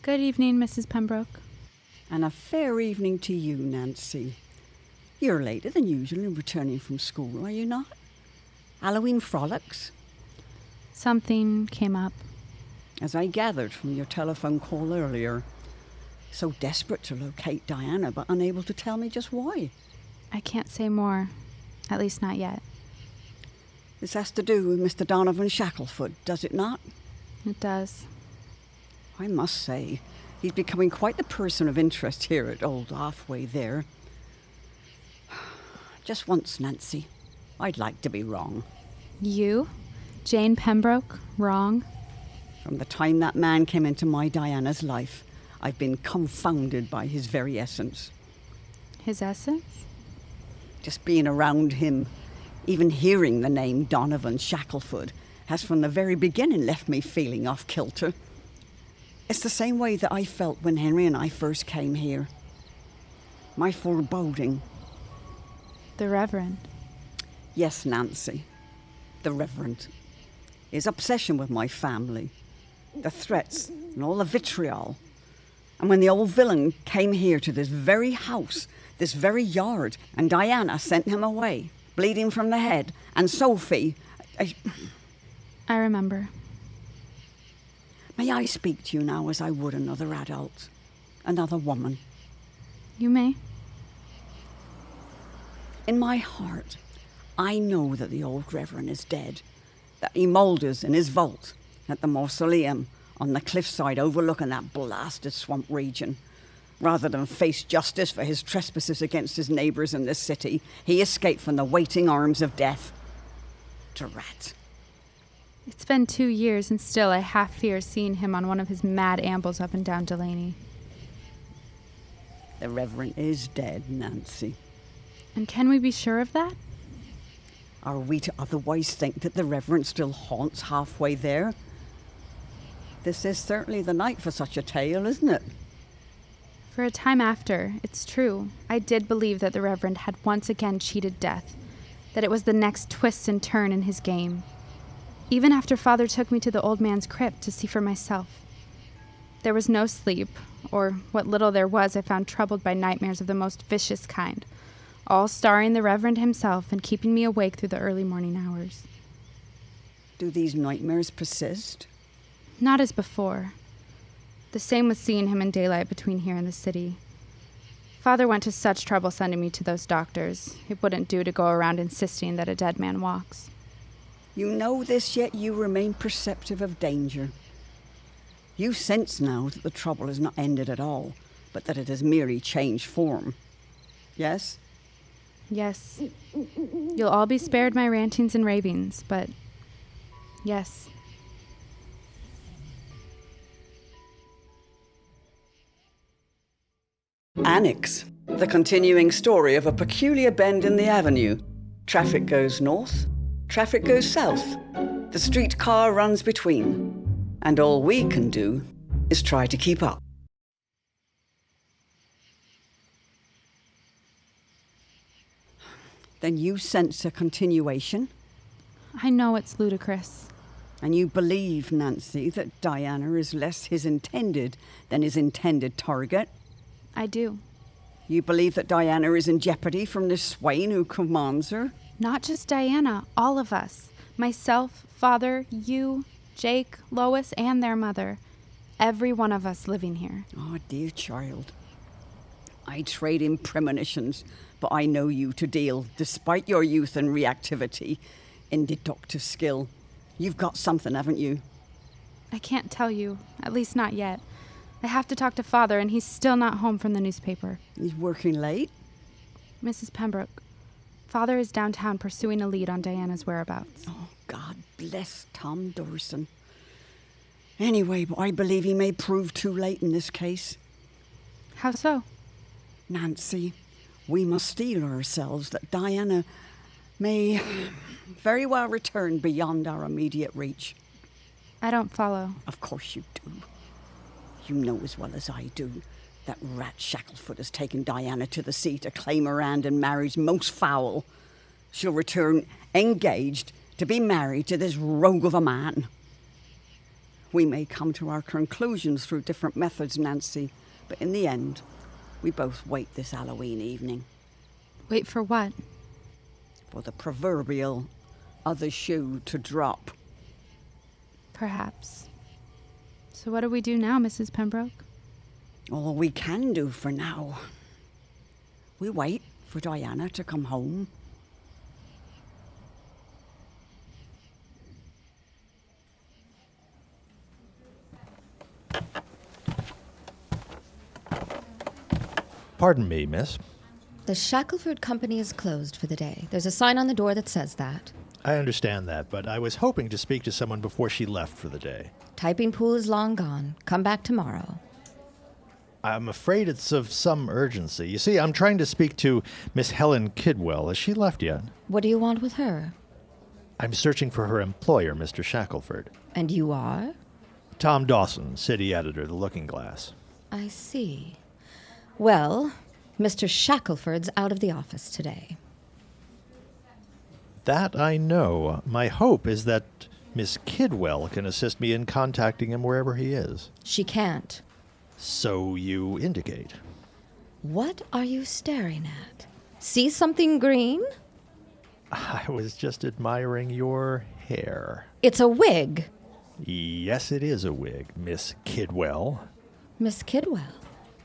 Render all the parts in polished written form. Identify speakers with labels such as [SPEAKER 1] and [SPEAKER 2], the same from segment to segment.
[SPEAKER 1] Good evening, Mrs. Pembroke.
[SPEAKER 2] And a fair evening to you, Nancy. You're later than usual in returning from school, are you not? Halloween frolics?
[SPEAKER 1] Something came up.
[SPEAKER 2] As I gathered from your telephone call earlier. So desperate to locate Diana, but unable to tell me just why.
[SPEAKER 1] I can't say more. At least not yet.
[SPEAKER 2] This has to do with Mr. Donovan Shackelford, does it not?
[SPEAKER 1] It does.
[SPEAKER 2] I must say, he's becoming quite the person of interest here at Old Halfway there. Just once, Nancy. I'd like to be wrong.
[SPEAKER 1] You? Jane Pembroke? Wrong?
[SPEAKER 2] From the time that man came into my Diana's life, I've been confounded by his very essence.
[SPEAKER 1] His essence?
[SPEAKER 2] Just being around him, even hearing the name Donovan Shackelford, has from the very beginning left me feeling off kilter. It's the same way that I felt when Henry and I first came here. My foreboding.
[SPEAKER 1] The Reverend.
[SPEAKER 2] Yes, Nancy. The Reverend. His obsession with my family. The threats and all the vitriol. And when the old villain came here to this very house, this very yard, and Diana sent him away, bleeding from the head, and Sophie...
[SPEAKER 1] I remember.
[SPEAKER 2] May I speak to you now as I would another adult? Another woman?
[SPEAKER 1] You may.
[SPEAKER 2] In my heart, I know that the old Reverend is dead, that he moulders in his vault at the mausoleum on the cliffside overlooking that blasted swamp region. Rather than face justice for his trespasses against his neighbours in this city, he escaped from the waiting arms of death. Drat.
[SPEAKER 1] It's been 2 years, and still I half fear seeing him on one of his mad ambles up and down Delaney.
[SPEAKER 2] The Reverend is dead, Nancy.
[SPEAKER 1] And can we be sure of that?
[SPEAKER 2] Are we to otherwise think that the Reverend still haunts halfway there? This is certainly the night for such a tale, isn't it?
[SPEAKER 1] For a time after, it's true, I did believe that the Reverend had once again cheated death, that it was the next twist and turn in his game. Even after Father took me to the old man's crypt to see for myself. There was no sleep, or what little there was I found troubled by nightmares of the most vicious kind, all starring the Reverend himself and keeping me awake through the early morning hours.
[SPEAKER 2] Do these nightmares persist?
[SPEAKER 1] Not as before. The same with seeing him in daylight between here and the city. Father went to such trouble sending me to those doctors. It wouldn't do to go around insisting that a dead man walks.
[SPEAKER 2] You know this, yet you remain perceptive of danger. You sense now that the trouble has not ended at all, but that it has merely changed form. Yes?
[SPEAKER 1] Yes. You'll all be spared my rantings and ravings, but yes.
[SPEAKER 2] Annex, the continuing story of a peculiar bend in the avenue. Traffic goes north, traffic goes south. The streetcar runs between. And all we can do is try to keep up. Then you sense a continuation?
[SPEAKER 1] I know it's ludicrous.
[SPEAKER 2] And you believe, Nancy, that Diana is less his intended than his intended target?
[SPEAKER 1] I do.
[SPEAKER 2] You believe that Diana is in jeopardy from this swain who commands her?
[SPEAKER 1] Not just Diana, all of us. Myself, Father, you, Jake, Lois, and their mother. Every one of us living here.
[SPEAKER 2] Oh, dear child. I trade in premonitions, but I know you to deal, despite your youth and reactivity, in deductive skill. You've got something, haven't you?
[SPEAKER 1] I can't tell you, at least not yet. I have to talk to Father, and he's still not home from the newspaper.
[SPEAKER 2] He's working late?
[SPEAKER 1] Mrs. Pembroke, Father is downtown pursuing a lead on Diana's whereabouts.
[SPEAKER 2] Oh, God bless Tom Dawson. Anyway, I believe he may prove too late in this case.
[SPEAKER 1] How so?
[SPEAKER 2] Nancy, we must steel ourselves that Diana may very well return beyond our immediate reach.
[SPEAKER 1] I don't follow.
[SPEAKER 2] Of course you do. You know as well as I do that rat Shackelford has taken Diana to the sea to claim her hand in marriage most foul. She'll return engaged to be married to this rogue of a man. We may come to our conclusions through different methods, Nancy, but in the end, we both wait this Halloween evening.
[SPEAKER 1] Wait for what?
[SPEAKER 2] For the proverbial other shoe to drop.
[SPEAKER 1] Perhaps. So what do we do now, Mrs. Pembroke?
[SPEAKER 2] All we can do for now. We wait for Diana to come home.
[SPEAKER 3] Pardon me, miss.
[SPEAKER 4] The Shackelford company is closed for the day. There's a sign on the door that says that.
[SPEAKER 3] I understand that, but I was hoping to speak to someone before she left for the day.
[SPEAKER 4] Typing pool is long gone. Come back tomorrow.
[SPEAKER 3] I'm afraid it's of some urgency. You see, I'm trying to speak to Miss Helen Kidwell. Has she left yet?
[SPEAKER 4] What do you want with her?
[SPEAKER 3] I'm searching for her employer, Mr. Shackelford.
[SPEAKER 4] And you are?
[SPEAKER 3] Tom Dawson, city editor, The Looking Glass.
[SPEAKER 4] I see. Well, Mr. Shackelford's out of the office today.
[SPEAKER 3] That I know. My hope is that Miss Kidwell can assist me in contacting him wherever he is.
[SPEAKER 4] She can't.
[SPEAKER 3] So you indicate.
[SPEAKER 4] What are you staring at? See something green?
[SPEAKER 3] I was just admiring your hair.
[SPEAKER 4] It's a wig.
[SPEAKER 3] Yes, it is a wig, Miss Kidwell.
[SPEAKER 4] Miss Kidwell,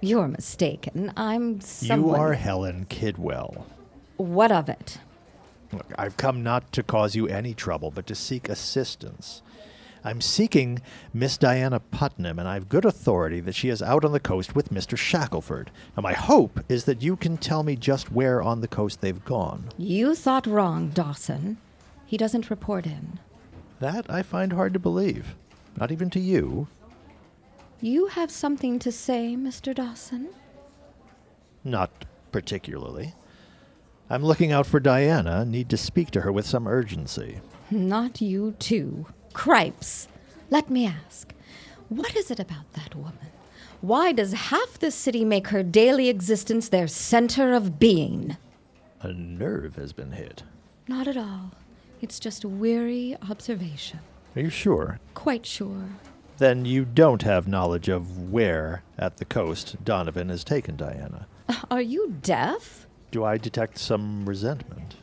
[SPEAKER 4] you're mistaken. I'm someone...
[SPEAKER 3] You are Helen Kidwell.
[SPEAKER 4] What of it?
[SPEAKER 3] Look, I've come not to cause you any trouble, but to seek assistance. I'm seeking Miss Diana Putnam, and I've good authority that she is out on the coast with Mr. Shackelford. Now, my hope is that you can tell me just where on the coast they've gone.
[SPEAKER 4] You thought wrong, Dawson. He doesn't report in.
[SPEAKER 3] That I find hard to believe. Not even to you.
[SPEAKER 4] You have something to say, Mr. Dawson?
[SPEAKER 3] Not particularly. I'm looking out for Diana, need to speak to her with some urgency.
[SPEAKER 4] Not you, too. Cripes. Let me ask, what is it about that woman? Why does half the city make her daily existence their center of being?
[SPEAKER 3] A nerve has been hit.
[SPEAKER 4] Not at all. It's just a weary observation.
[SPEAKER 3] Are you sure?
[SPEAKER 4] Quite sure.
[SPEAKER 3] Then you don't have knowledge of where, at the coast, Donovan has taken Diana.
[SPEAKER 4] Are you deaf?
[SPEAKER 3] Do I detect some resentment?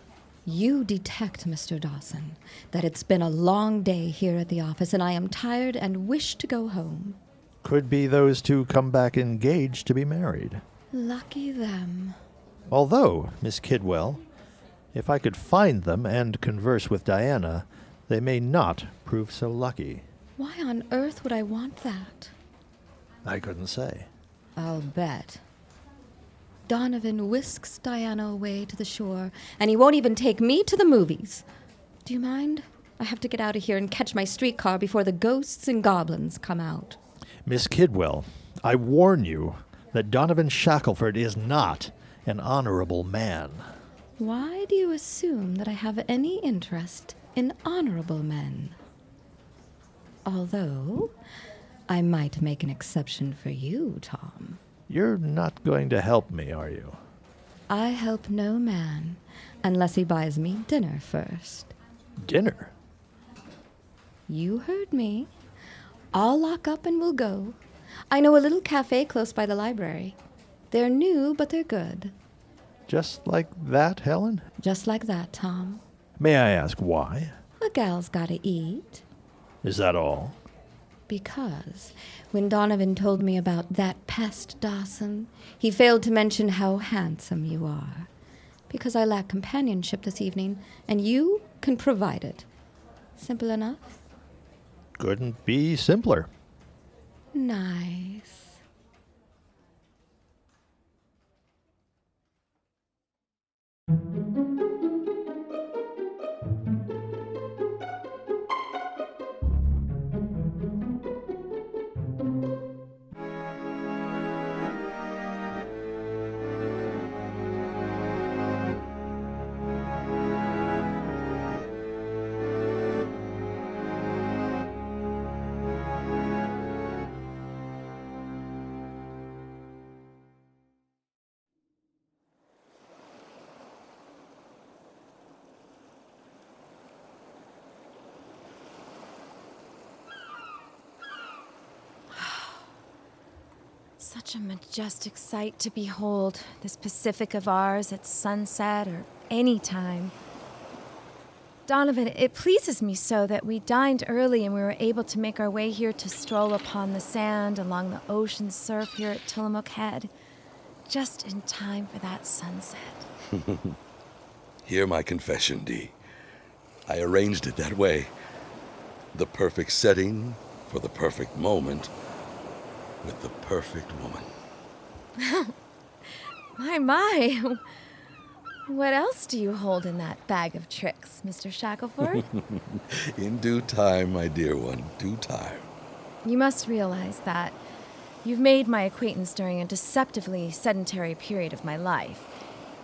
[SPEAKER 4] You detect, Mr. Dawson, that it's been a long day here at the office, and I am tired and wish to go home.
[SPEAKER 3] Could be those two come back engaged to be married.
[SPEAKER 4] Lucky them.
[SPEAKER 3] Although, Miss Kidwell, if I could find them and converse with Diana, they may not prove so lucky.
[SPEAKER 4] Why on earth would I want that?
[SPEAKER 3] I couldn't say.
[SPEAKER 4] I'll bet. Donovan whisks Diana away to the shore, and he won't even take me to the movies. Do you mind? I have to get out of here and catch my streetcar before the ghosts and goblins come out.
[SPEAKER 3] Miss Kidwell, I warn you that Donovan Shackelford is not an honorable man.
[SPEAKER 4] Why do you assume that I have any interest in honorable men? Although, I might make an exception for you, Tom.
[SPEAKER 3] You're not going to help me, are you?
[SPEAKER 4] I help no man unless he buys me dinner first.
[SPEAKER 3] Dinner?
[SPEAKER 4] You heard me. I'll lock up and we'll go. I know a little cafe close by the library. They're new, but they're good.
[SPEAKER 3] Just like that, Helen?
[SPEAKER 4] Just like that, Tom.
[SPEAKER 3] May I ask why?
[SPEAKER 4] A gal's gotta eat.
[SPEAKER 3] Is that all?
[SPEAKER 4] Because when Donovan told me about that pest, Dawson, he failed to mention how handsome you are. Because I lack companionship this evening, and you can provide it. Simple enough?
[SPEAKER 3] Couldn't be simpler.
[SPEAKER 4] Nice.
[SPEAKER 5] Such a majestic sight to behold, this Pacific of ours at sunset or any time. Donovan, it pleases me so that we dined early and we were able to make our way here to stroll upon the sand along the ocean surf here at Tillamook Head, just in time for that sunset.
[SPEAKER 6] Hear my confession, Dee. I arranged it that way. The perfect setting for the perfect moment with the perfect woman.
[SPEAKER 5] My. What else do you hold in that bag of tricks, Mr. Shackelford?
[SPEAKER 6] In due time, my dear one, due time.
[SPEAKER 5] You must realize that you've made my acquaintance during a deceptively sedentary period of my life.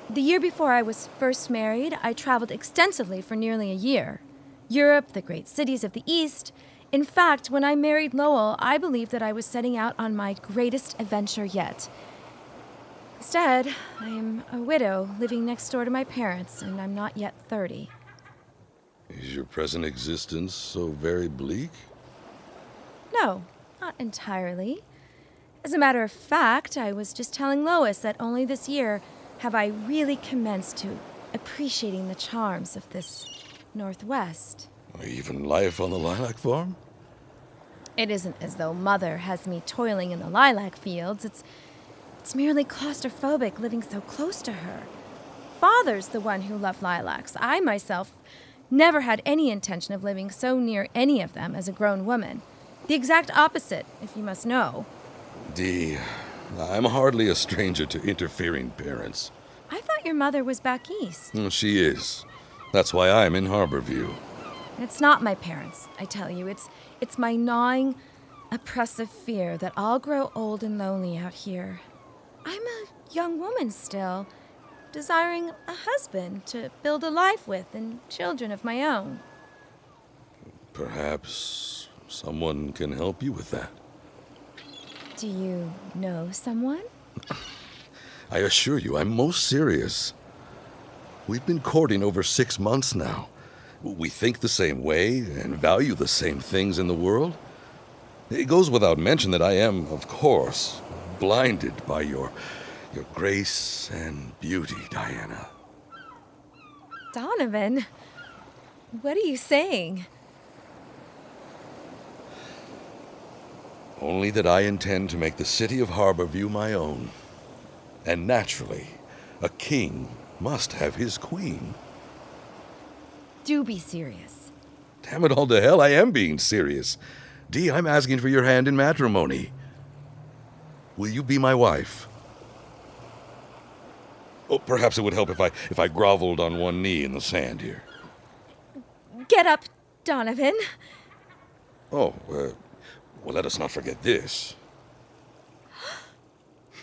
[SPEAKER 5] The year before I was first married, I traveled extensively for nearly a year. Europe, the great cities of the East. In fact, when I married Lowell, I believed that I was setting out on my greatest adventure yet. Instead, I am a widow living next door to my parents, and I'm not yet 30.
[SPEAKER 6] Is your present existence so very bleak?
[SPEAKER 5] No, not entirely. As a matter of fact, I was just telling Lois that only this year have I really commenced to appreciating the charms of this Northwest.
[SPEAKER 6] Even life on the lilac farm?
[SPEAKER 5] It isn't as though Mother has me toiling in the lilac fields. It's merely claustrophobic living so close to her. Father's the one who loved lilacs. I myself never had any intention of living so near any of them as a grown woman. The exact opposite, if you must know.
[SPEAKER 6] Dee, I'm hardly a stranger to interfering parents.
[SPEAKER 5] I thought your mother was back east.
[SPEAKER 6] She is. That's why I'm in Harborview.
[SPEAKER 5] It's not my parents, I tell you. It's my gnawing, oppressive fear that I'll grow old and lonely out here. I'm a young woman still, desiring a husband to build a life with and children of my own.
[SPEAKER 6] Perhaps someone can help you with that.
[SPEAKER 5] Do you know someone?
[SPEAKER 6] I assure you, I'm most serious. We've been courting over 6 months now. We think the same way and value the same things in the world. It goes without mention that I am, of course, blinded by your grace and beauty, Diana.
[SPEAKER 5] Donovan, what are you saying?
[SPEAKER 6] Only that I intend to make the city of Harborview my own. And naturally, a king must have his queen.
[SPEAKER 5] Do be serious.
[SPEAKER 6] Damn it all to hell, I am being serious. Dee, I'm asking for your hand in matrimony. Will you be my wife? Oh, perhaps it would help if I groveled on one knee in the sand here.
[SPEAKER 5] Get up, Donovan.
[SPEAKER 6] Oh, well, let us not forget this.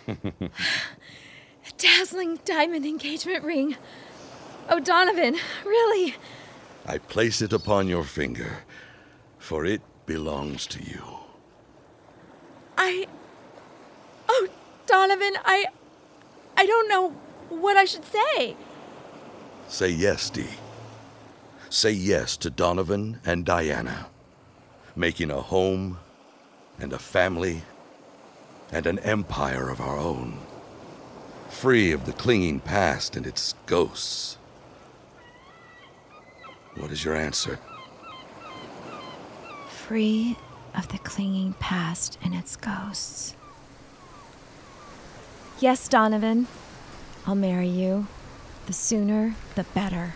[SPEAKER 5] A dazzling diamond engagement ring. Oh, Donovan, really?
[SPEAKER 6] I place it upon your finger, for it belongs to you.
[SPEAKER 5] Oh, Donovan, I don't know what I should say.
[SPEAKER 6] Say yes, Dee. Say yes to Donovan and Diana, making a home and a family and an empire of our own, free of the clinging past and its ghosts. What is your answer?
[SPEAKER 5] Free of the clinging past and its ghosts. Yes, Donovan, I'll marry you. The sooner, the better.